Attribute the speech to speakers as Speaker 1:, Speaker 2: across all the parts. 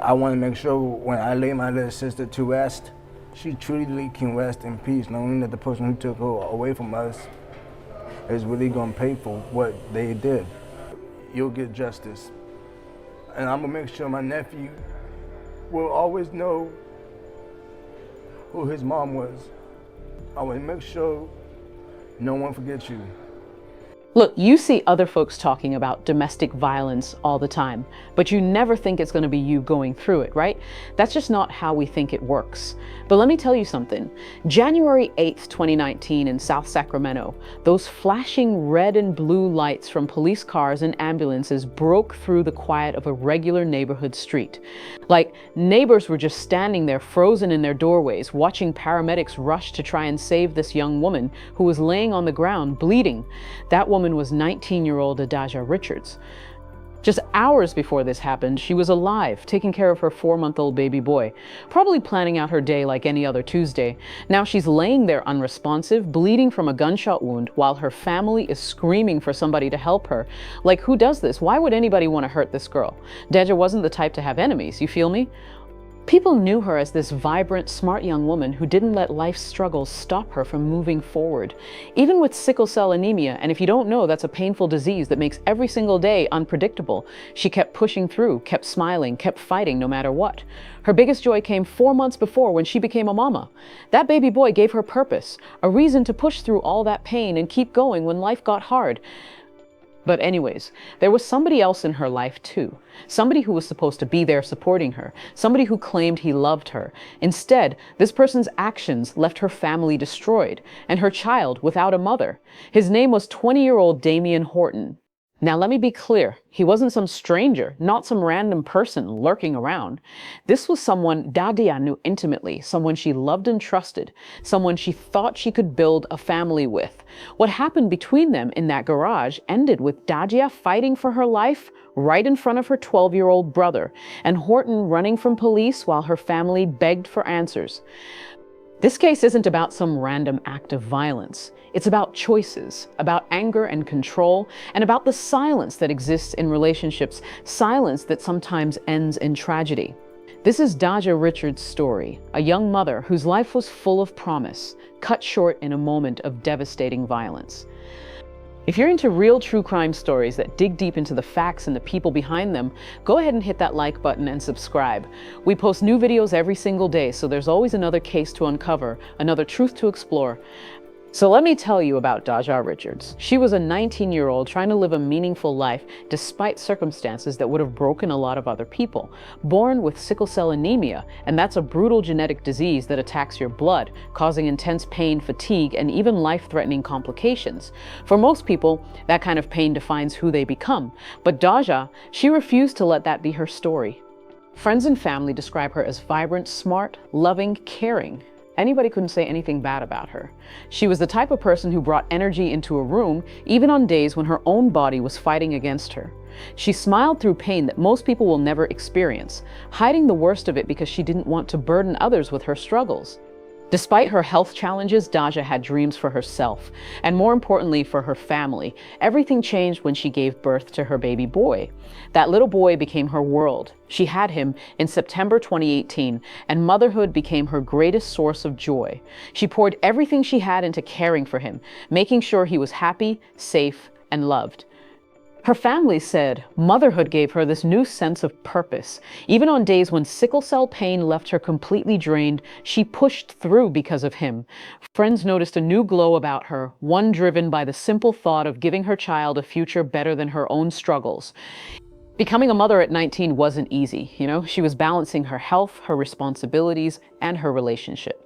Speaker 1: I want to make sure when I lay my little sister to rest, she truly can rest in peace, knowing that the person who took her away from us is really going to pay for what they did. You'll get justice. And I'm going to make sure my nephew will always know who his mom was. I will make sure no one forgets you.
Speaker 2: Look, you see other folks talking about domestic violence all the time, but you never think it's going to be you going through it, right? That's just not how we think it works. But let me tell you something. January 8th, 2019 in South Sacramento, those flashing red and blue lights from police cars and ambulances broke through the quiet of a regular neighborhood street. Like, neighbors were just standing there frozen in their doorways, watching paramedics rush to try and save this young woman who was laying on the ground, bleeding. That woman was 19-year-old Daja Richards. Just hours before this happened, she was alive, taking care of her 4-month-old baby boy, probably planning out her day like any other Tuesday. Now she's laying there unresponsive, bleeding from a gunshot wound, while her family is screaming for somebody to help her. Like, who does this? Why would anybody want to hurt this girl? Daja wasn't the type to have enemies, you feel me? People knew her as this vibrant, smart young woman who didn't let life's struggles stop her from moving forward. Even with sickle cell anemia, and if you don't know, that's a painful disease that makes every single day unpredictable, she kept pushing through, kept smiling, kept fighting no matter what. Her biggest joy came 4 months before when she became a mama. That baby boy gave her purpose, a reason to push through all that pain and keep going when life got hard. But anyways, there was somebody else in her life too. Somebody who was supposed to be there supporting her. Somebody who claimed he loved her. Instead, this person's actions left her family destroyed and her child without a mother. His name was 20-year-old Damien Horton. Now let me be clear, he wasn't some stranger, not some random person lurking around. This was someone Daja knew intimately, someone she loved and trusted, someone she thought she could build a family with. What happened between them in that garage ended with Daja fighting for her life right in front of her 12-year-old brother, and Horton running from police while her family begged for answers. This case isn't about some random act of violence. It's about choices, about anger and control, and about the silence that exists in relationships, silence that sometimes ends in tragedy. This is Daja Richards' story, a young mother whose life was full of promise, cut short in a moment of devastating violence. If you're into real true crime stories that dig deep into the facts and the people behind them, go ahead and hit that like button and subscribe. We post new videos every single day, so there's always another case to uncover, another truth to explore. So let me tell you about Daja Richards. She was a 19-year-old trying to live a meaningful life despite circumstances that would have broken a lot of other people. Born with sickle cell anemia, and that's a brutal genetic disease that attacks your blood, causing intense pain, fatigue, and even life-threatening complications. For most people, that kind of pain defines who they become. But Daja, she refused to let that be her story. Friends and family describe her as vibrant, smart, loving, caring. Anybody couldn't say anything bad about her. She was the type of person who brought energy into a room, even on days when her own body was fighting against her. She smiled through pain that most people will never experience, hiding the worst of it because she didn't want to burden others with her struggles. Despite her health challenges, Daja had dreams for herself, and more importantly for her family. Everything changed when she gave birth to her baby boy. That little boy became her world. She had him in September 2018, and motherhood became her greatest source of joy. She poured everything she had into caring for him, making sure he was happy, safe, and loved. Her family said motherhood gave her this new sense of purpose. Even on days when sickle cell pain left her completely drained, she pushed through because of him. Friends noticed a new glow about her, one driven by the simple thought of giving her child a future better than her own struggles. Becoming a mother at 19 wasn't easy, She was balancing her health, her responsibilities, and her relationship.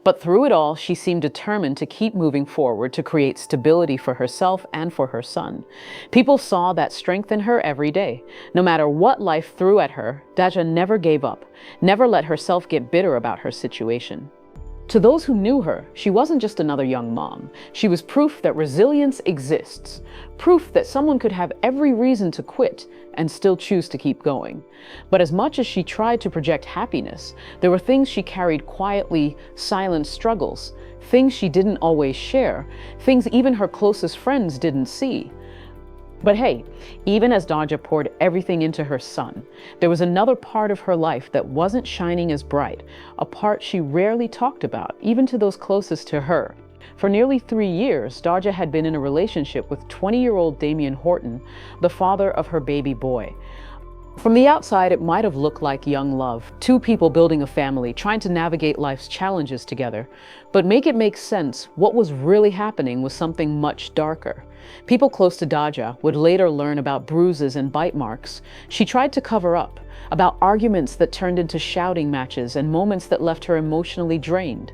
Speaker 2: But through it all, she seemed determined to keep moving forward to create stability for herself and for her son. People saw that strength in her every day. No matter what life threw at her, Daja never gave up, never let herself get bitter about her situation. To those who knew her, she wasn't just another young mom. She was proof that resilience exists, proof that someone could have every reason to quit and still choose to keep going. But as much as she tried to project happiness, there were things she carried quietly, silent struggles, things she didn't always share, things even her closest friends didn't see. But hey, even as Daja poured everything into her son, there was another part of her life that wasn't shining as bright, a part she rarely talked about, even to those closest to her. For nearly 3 years, Daja had been in a relationship with 20-year-old Damien Horton, the father of her baby boy. From the outside, it might have looked like young love, two people building a family, trying to navigate life's challenges together. But make it make sense, what was really happening was something much darker. People close to Daja would later learn about bruises and bite marks she tried to cover up, about arguments that turned into shouting matches and moments that left her emotionally drained.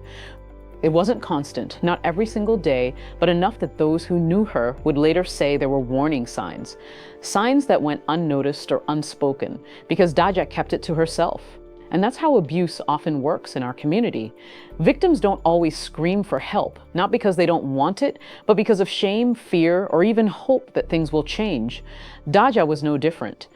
Speaker 2: It wasn't constant, not every single day, but enough that those who knew her would later say there were warning signs. Signs that went unnoticed or unspoken, because Daja kept it to herself. And that's how abuse often works in our community. Victims don't always scream for help, not because they don't want it, but because of shame, fear, or even hope that things will change. Daja was no different.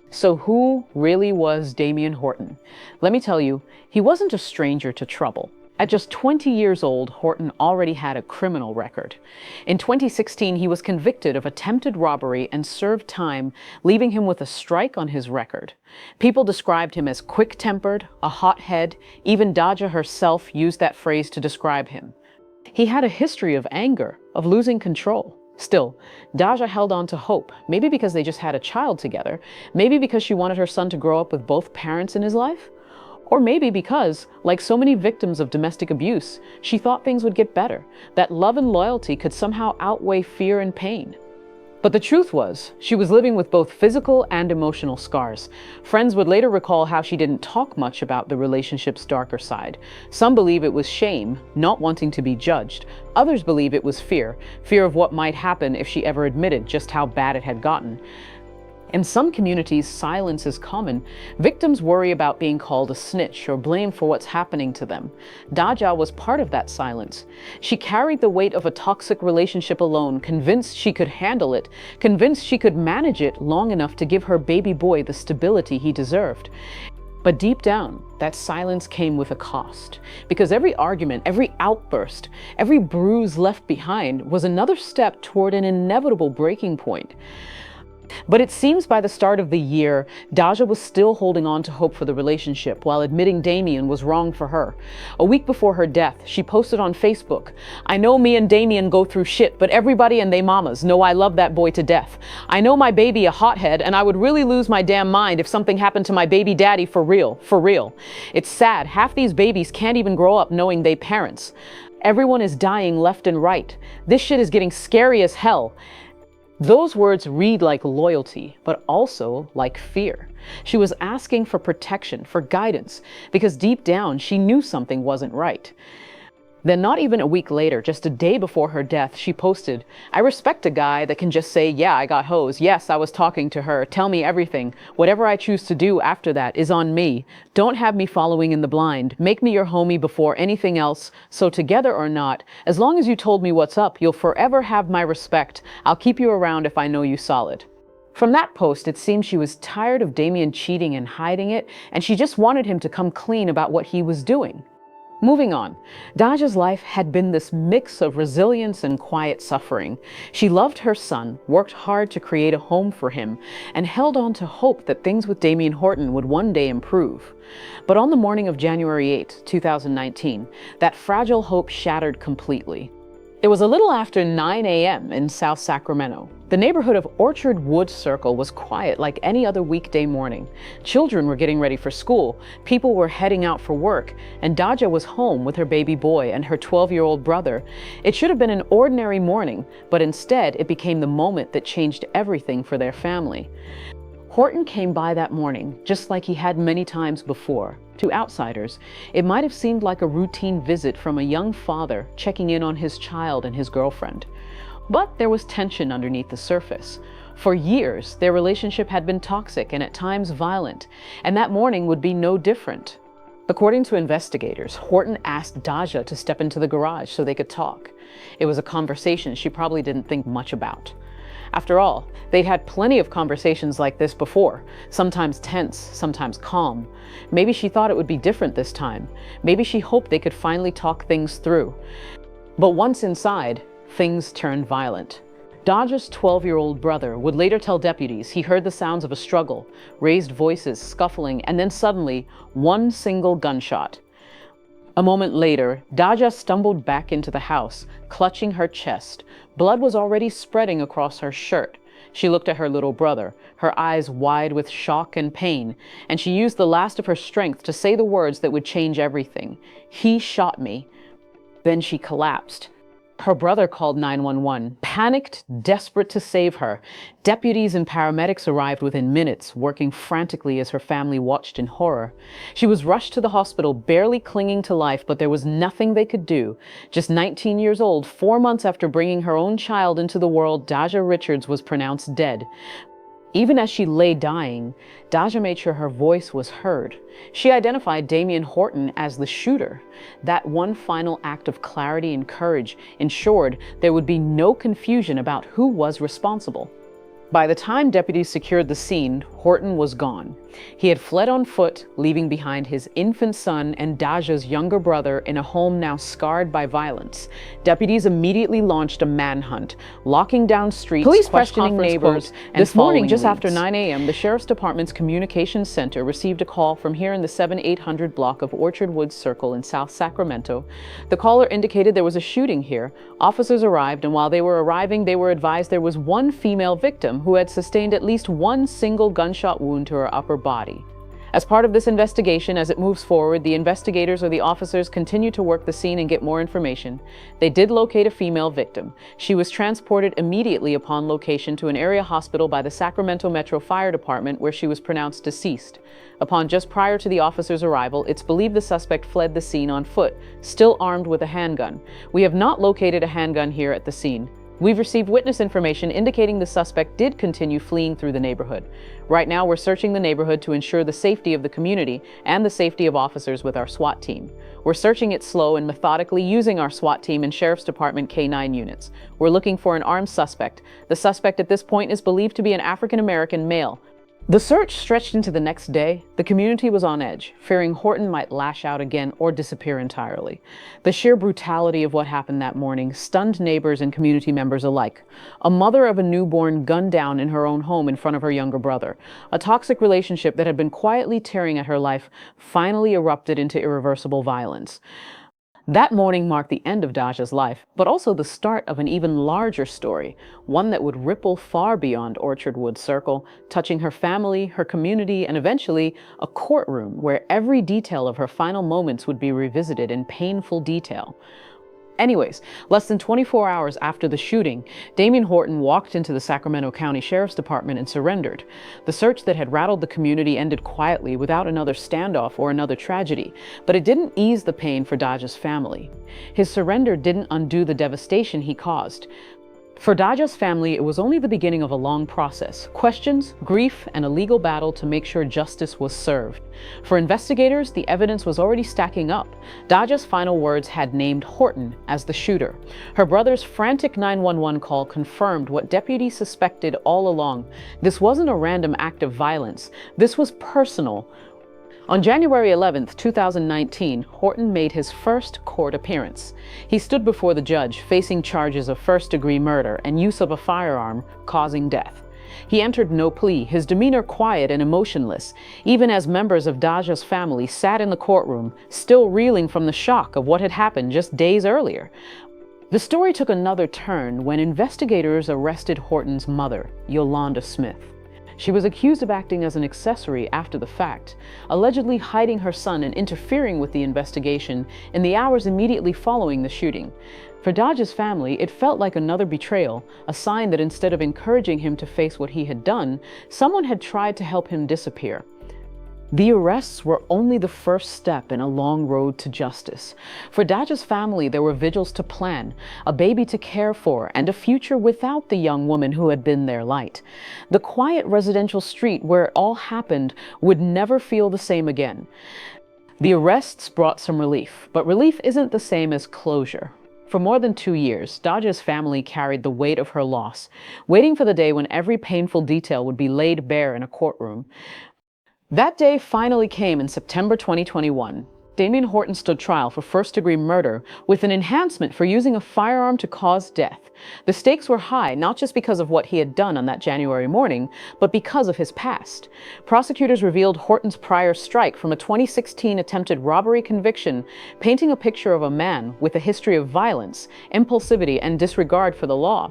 Speaker 2: So who really was Damien Horton? Let me tell you, he wasn't a stranger to trouble. At just 20 years old, Horton already had a criminal record. In 2016, he was convicted of attempted robbery and served time, leaving him with a strike on his record. People described him as quick-tempered, a hothead. Even Daja herself used that phrase to describe him. He had a history of anger, of losing control. Still, Daja held on to hope, maybe because they just had a child together, maybe because she wanted her son to grow up with both parents in his life. Or maybe because, like so many victims of domestic abuse, she thought things would get better, that love and loyalty could somehow outweigh fear and pain. But the truth was, she was living with both physical and emotional scars. Friends would later recall how she didn't talk much about the relationship's darker side. Some believe it was shame, not wanting to be judged. Others believe it was fear of what might happen if she ever admitted just how bad it had gotten. In some communities, silence is common. Victims worry about being called a snitch or blamed for what's happening to them. Daja was part of that silence. She carried the weight of a toxic relationship alone, convinced she could handle it, convinced she could manage it long enough to give her baby boy the stability he deserved. But deep down, that silence came with a cost, because every argument, every outburst, every bruise left behind was another step toward an inevitable breaking point. But it seems by the start of the year, Daja was still holding on to hope for the relationship while admitting Damien was wrong for her. A week before her death, she posted on Facebook, "I know me and Damien go through shit, but everybody and they mamas know I love that boy to death. I know my baby a hothead, and I would really lose my damn mind if something happened to my baby daddy for real, for real. It's sad, half these babies can't even grow up knowing they parents. Everyone is dying left and right. This shit is getting scary as hell." Those words read like loyalty, but also like fear. She was asking for protection, for guidance, because deep down she knew something wasn't right. Then not even a week later, just a day before her death, she posted, "I respect a guy that can just say, yeah, I got hosed. Yes, I was talking to her. Tell me everything. Whatever I choose to do after that is on me. Don't have me following in the blind. Make me your homie before anything else. So together or not, as long as you told me what's up, you'll forever have my respect. I'll keep you around if I know you solid." From that post, it seemed she was tired of Damien cheating and hiding it, and she just wanted him to come clean about what he was doing. Moving on, Daja's life had been this mix of resilience and quiet suffering. She loved her son, worked hard to create a home for him, and held on to hope that things with Damien Horton would one day improve. But on the morning of January 8, 2019, that fragile hope shattered completely. It was a little after 9 a.m. in South Sacramento. The neighborhood of Orchard Woods Circle was quiet like any other weekday morning. Children were getting ready for school, people were heading out for work, and Daja was home with her baby boy and her 12-year-old brother. It should have been an ordinary morning, but instead it became the moment that changed everything for their family. Horton came by that morning, just like he had many times before. To outsiders, it might have seemed like a routine visit from a young father checking in on his child and his girlfriend. But there was tension underneath the surface. For years, their relationship had been toxic and at times violent, and that morning would be no different. According to investigators, Horton asked Daja to step into the garage so they could talk. It was a conversation she probably didn't think much about. After all, they'd had plenty of conversations like this before, sometimes tense, sometimes calm. Maybe she thought it would be different this time. Maybe she hoped they could finally talk things through. But once inside, things turned violent. Daja's 12-year-old brother would later tell deputies he heard the sounds of a struggle, raised voices, scuffling, and then suddenly, one single gunshot. A moment later, Daja stumbled back into the house, clutching her chest. Blood was already spreading across her shirt. She looked at her little brother, her eyes wide with shock and pain, and she used the last of her strength to say the words that would change everything. "He shot me." Then she collapsed. Her brother called 911, panicked, desperate to save her. Deputies and paramedics arrived within minutes, working frantically as her family watched in horror. She was rushed to the hospital, barely clinging to life, but there was nothing they could do. Just 19 years old, 4 months after bringing her own child into the world, Daja Richards was pronounced dead. Even as she lay dying, Daja made sure her voice was heard. She identified Damien Horton as the shooter. That one final act of clarity and courage ensured there would be no confusion about who was responsible. By the time deputies secured the scene, Horton was gone. He had fled on foot, leaving behind his infant son and Daja's younger brother in a home now scarred by violence. Deputies immediately launched a manhunt, locking down streets, police questioning neighbors, and this morning, just after 9 a.m., the Sheriff's Department's Communications Center received a call from here in the 7800 block of Orchard Woods Circle in South Sacramento. The caller indicated there was a shooting here. Officers arrived, and while they were arriving, they were advised there was one female victim who had sustained at least one single gunshot wound to her upper body. As part of this investigation, as it moves forward, the investigators or the officers continue to work the scene and get more information. They did locate a female victim. She was transported immediately upon location to an area hospital by the Sacramento Metro Fire Department, where she was pronounced deceased. Upon just prior to the officers' arrival, it's believed the suspect fled the scene on foot, still armed with a handgun. We have not located a handgun here at the scene. We've received witness information indicating the suspect did continue fleeing through the neighborhood. Right now, we're searching the neighborhood to ensure the safety of the community and the safety of officers with our SWAT team. We're searching it slow and methodically using our SWAT team and Sheriff's Department K-9 units. We're looking for an armed suspect. The suspect at this point is believed to be an African-American male. The search stretched into the next day. The community was on edge, fearing Horton might lash out again or disappear entirely. The sheer brutality of what happened that morning stunned neighbors and community members alike. A mother of a newborn gunned down in her own home in front of her younger brother. A toxic relationship that had been quietly tearing at her life finally erupted into irreversible violence. That morning marked the end of Daja's life, but also the start of an even larger story, one that would ripple far beyond Orchard Woods Circle, touching her family, her community, and eventually a courtroom where every detail of her final moments would be revisited in painful detail. Anyways, less than 24 hours after the shooting, Damien Horton walked into the Sacramento County Sheriff's Department and surrendered. The search that had rattled the community ended quietly without another standoff or another tragedy, but it didn't ease the pain for Daja's family. His surrender didn't undo the devastation he caused. For Daja's family, it was only the beginning of a long process, questions, grief, and a legal battle to make sure justice was served. For investigators, the evidence was already stacking up. Daja's final words had named Horton as the shooter. Her brother's frantic 911 call confirmed what deputies suspected all along. This wasn't a random act of violence. This was personal. On January 11, 2019, Horton made his first court appearance. He stood before the judge, facing charges of first-degree murder and use of a firearm causing death. He entered no plea, his demeanor quiet and emotionless, even as members of Daja's family sat in the courtroom, still reeling from the shock of what had happened just days earlier. The story took another turn when investigators arrested Horton's mother, Yolanda Smith. She was accused of acting as an accessory after the fact, allegedly hiding her son and interfering with the investigation in the hours immediately following the shooting. For Daja's family, it felt like another betrayal, a sign that instead of encouraging him to face what he had done, someone had tried to help him disappear. The arrests were only the first step in a long road to justice. For Daja's family, there were vigils to plan, a baby to care for, and a future without the young woman who had been their light. The quiet residential street where it all happened would never feel the same again. The arrests brought some relief, but relief isn't the same as closure. For more than 2 years, Daja's family carried the weight of her loss, waiting for the day when every painful detail would be laid bare in a courtroom. That day finally came in September 2021. Damien Horton stood trial for first-degree murder with an enhancement for using a firearm to cause death. The stakes were high, not just because of what he had done on that January morning, but because of his past. Prosecutors revealed Horton's prior strike from a 2016 attempted robbery conviction, painting a picture of a man with a history of violence, impulsivity, and disregard for the law.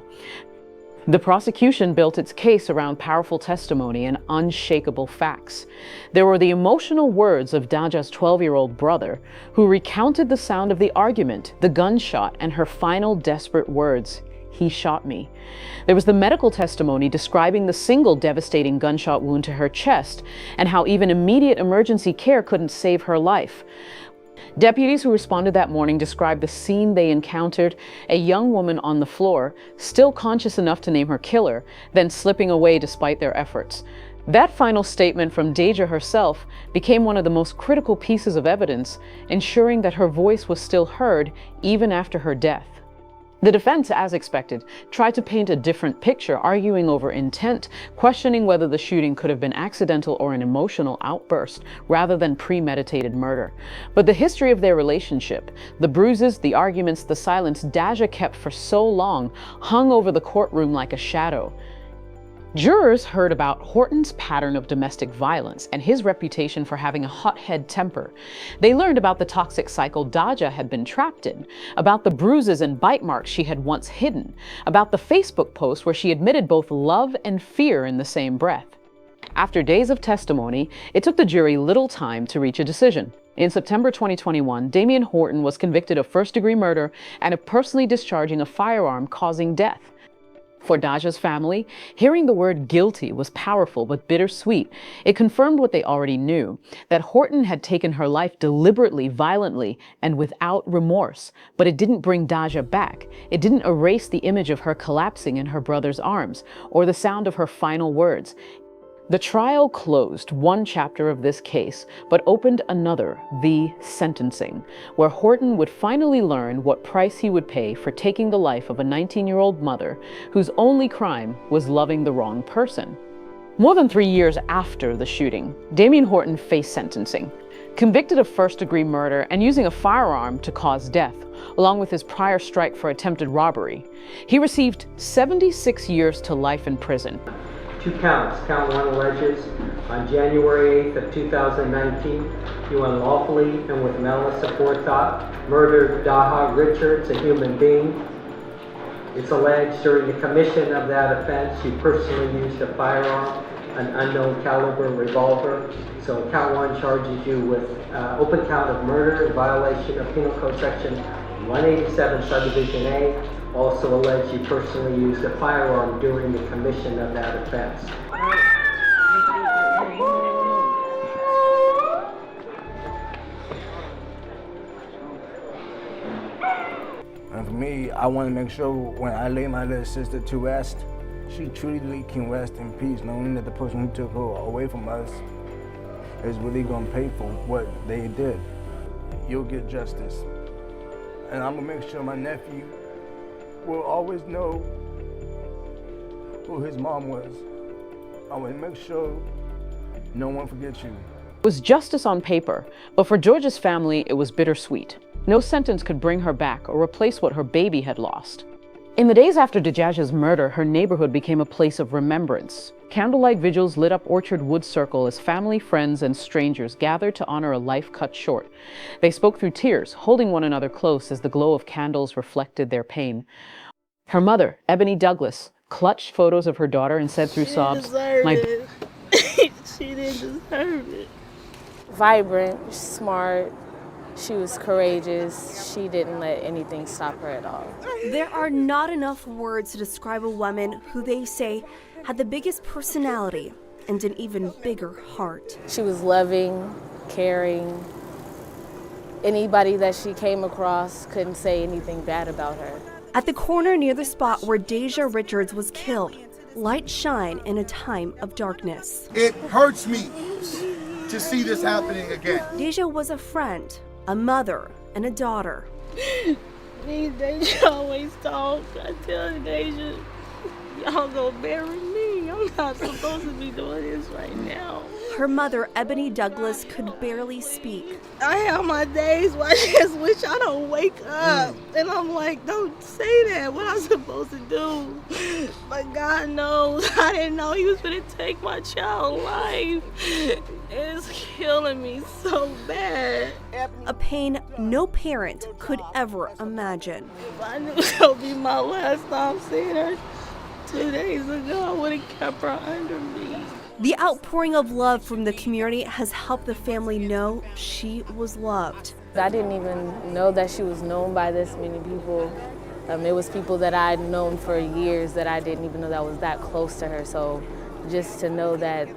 Speaker 2: The prosecution built its case around powerful testimony and unshakable facts. There were the emotional words of Daja's 12-year-old brother, who recounted the sound of the argument, the gunshot, and her final desperate words, "He shot me." There was the medical testimony describing the single devastating gunshot wound to her chest and how even immediate emergency care couldn't save her life. Deputies who responded that morning described the scene they encountered: a young woman on the floor, still conscious enough to name her killer, then slipping away despite their efforts. That final statement from Daja herself became one of the most critical pieces of evidence, ensuring that her voice was still heard even after her death. The defense, as expected, tried to paint a different picture, arguing over intent, questioning whether the shooting could have been accidental or an emotional outburst, rather than premeditated murder. But the history of their relationship, the bruises, the arguments, the silence Daja kept for so long, hung over the courtroom like a shadow. Jurors heard about Horton's pattern of domestic violence and his reputation for having a hothead temper. They learned about the toxic cycle Daja had been trapped in, about the bruises and bite marks she had once hidden, about the Facebook post where she admitted both love and fear in the same breath. After days of testimony, it took the jury little time to reach a decision. In September 2021, Damien Horton was convicted of first-degree murder and of personally discharging a firearm causing death. For Daja's family, hearing the word guilty was powerful but bittersweet. It confirmed what they already knew, that Horton had taken her life deliberately, violently, and without remorse. But it didn't bring Daja back. It didn't erase the image of her collapsing in her brother's arms, or the sound of her final words. The trial closed one chapter of this case, but opened another, the sentencing, where Horton would finally learn what price he would pay for taking the life of a 19-year-old mother whose only crime was loving the wrong person. More than 3 years after the shooting, Damien Horton faced sentencing. Convicted of first-degree murder and using a firearm to cause death, along with his prior strike for attempted robbery, he received 76 years to life in prison.
Speaker 3: 2 counts. Count 1 alleges on January 8th of 2019, you unlawfully and with malice aforethought murdered Daja Richards, a human being. It's alleged during the commission of that offense, you personally used a firearm, an unknown caliber revolver. So count 1 charges you with open count of murder in violation of Penal Code Section 187 Subdivision A. Also alleged you personally used a firearm during the commission of that offense.
Speaker 1: And for me, I want to make sure when I lay my little sister to rest, she truly can rest in peace, knowing that the person who took her away from us is really going to pay for what they did. You'll get justice. And I'm going to make sure my nephew will always know who his mom was. I will make sure no one forgets you.
Speaker 2: It was justice on paper, but for Georgia's family, it was bittersweet. No sentence could bring her back or replace what her baby had lost. In the days after Daja's murder, her neighborhood became a place of remembrance. Candlelight vigils lit up Orchard Woods Circle as family, friends, and strangers gathered to honor a life cut short. They spoke through tears, holding one another close as the glow of candles reflected their pain. Her mother, Ebony Douglas, clutched photos of her daughter and said through sobs,
Speaker 4: She didn't deserve it. Vibrant, smart, she was courageous. She didn't let anything stop her at all.
Speaker 5: There are not enough words to describe a woman who they say had the biggest personality and an even bigger heart.
Speaker 4: She was loving, caring. Anybody that she came across couldn't say anything bad about her.
Speaker 5: At the corner near the spot where Daja Richards was killed, lights shine in a time of darkness.
Speaker 6: It hurts me to see this happening again.
Speaker 5: Daja was a friend, a mother, and a daughter.
Speaker 4: Daja always talk. I tell Daja, y'all gonna bury me. I'm not supposed to be doing this right now.
Speaker 5: Her mother, Ebony Douglas, could barely speak.
Speaker 7: I have my days where I just wish I don't wake up. And I'm like, don't say that. What I'm supposed to do? But God knows. I didn't know he was going to take my child's life. It's killing me so bad.
Speaker 5: A pain no parent could ever imagine.
Speaker 7: If I knew it would be my last time seeing her 2 days ago, I would have kept her under me.
Speaker 5: The outpouring of love from the community has helped the family know she was loved.
Speaker 4: I didn't even know that she was known by this many people. It was people that I'd known for years that I didn't even know that was that close to her. So just to know that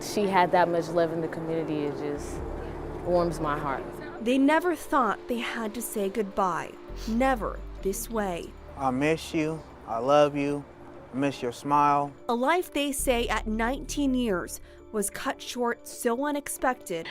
Speaker 4: she had that much love in the community, it just warms my heart.
Speaker 5: They never thought they had to say goodbye. Never this way.
Speaker 8: I miss you. I love you. I miss your smile.
Speaker 5: A life, they say, at 19 years was cut short so unexpected.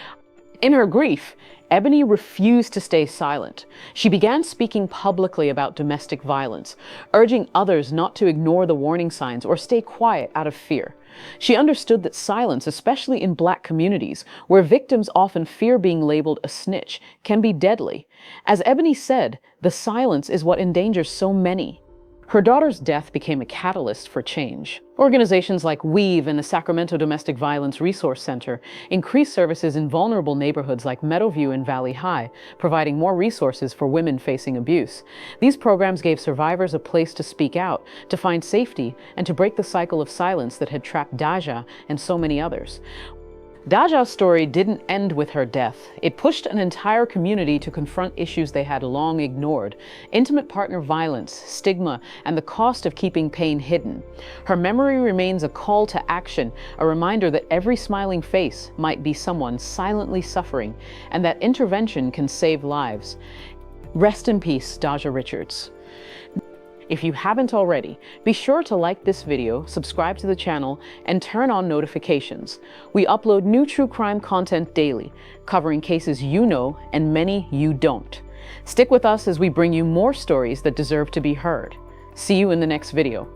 Speaker 2: In her grief, Ebony refused to stay silent. She began speaking publicly about domestic violence, urging others not to ignore the warning signs or stay quiet out of fear. She understood that silence, especially in Black communities, where victims often fear being labeled a snitch, can be deadly. As Ebony said, the silence is what endangers so many. Her daughter's death became a catalyst for change. Organizations like WEAVE and the Sacramento Domestic Violence Resource Center increased services in vulnerable neighborhoods like Meadowview and Valley High, providing more resources for women facing abuse. These programs gave survivors a place to speak out, to find safety, and to break the cycle of silence that had trapped Daja and so many others. Daja's story didn't end with her death. It pushed an entire community to confront issues they had long ignored: intimate partner violence, stigma, and the cost of keeping pain hidden. Her memory remains a call to action, a reminder that every smiling face might be someone silently suffering, and that intervention can save lives. Rest in peace, Daja Richards. If you haven't already, be sure to like this video, subscribe to the channel, and turn on notifications. We upload new true crime content daily, covering cases you know and many you don't. Stick with us as we bring you more stories that deserve to be heard. See you in the next video.